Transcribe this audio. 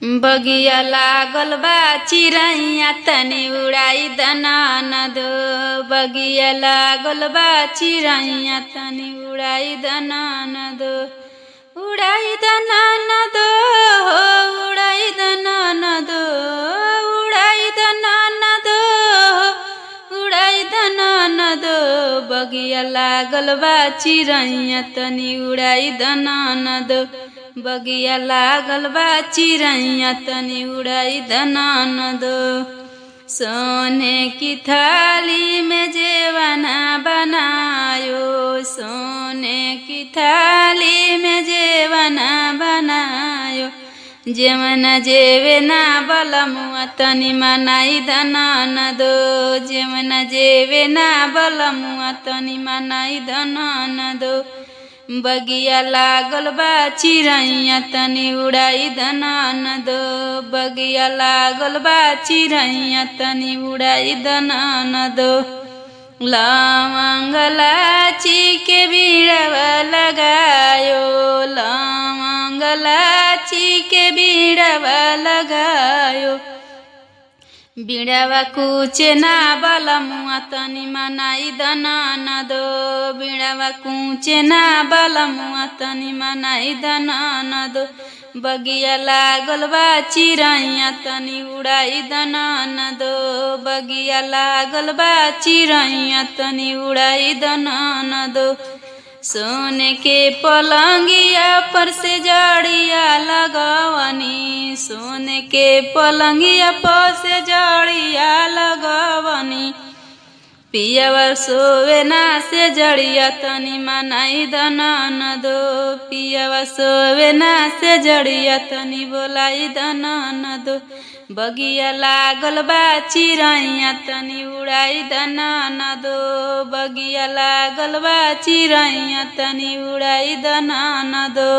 बगिया लागल बा चिरैया तनी उड़ाई दना दो। बगिया लागल बा चिरैया तनी उड़ाई दना दो। उड़ाई दना दो, उड़ाई दना दो, उड़ाई दना दो, उड़ाई दना दो। बगिया लागल बा चिरैया तनी उड़ाई दना दो। बगिया लागल बा चिरैया तनी उड़ाई दना दो। सोने की थाली में जेवना बनायो, सोने की थाली में जेवना बनायो। जेवना जेवेना बलमुआ तनी मनाई दना दो। जेवना जेवेना बलमुआ तनी मनाई दना दो। बगिया लागल बा चिरैया तनी उड़ाई दना दो। बगिया लागल बा चिरैया तनी उड़ाई दना दो। लवंग लाची के बीड़वा लगायो, लवंग लाची के बीड़वा लगायो। बीड़वा कूचे ना बलमुआ तनी मनाई दना दो। बीड़वा कूचे ना बलमुआ तनी मनाई दना दो। बगिया लागल बा चिरैया तनी उड़ाई दना दो। बगिया लागल बा चिरैया तनी उड़ाई दना दो। सोने के पलंगिया पर से जड़िया लगवनी, सोने के पलंगिया पर से जड़िया लगवनी। पियवा सोवे ना से जड़िया तनी मनाई दना दो। पियवा सोवे ना से जड़िया तनी बोलाई दना दो। बगिया लागल बा चिरैया तनी उड़ाई दना दो। बगिया लागल बा चिरैया तनी उड़ाई दना दो।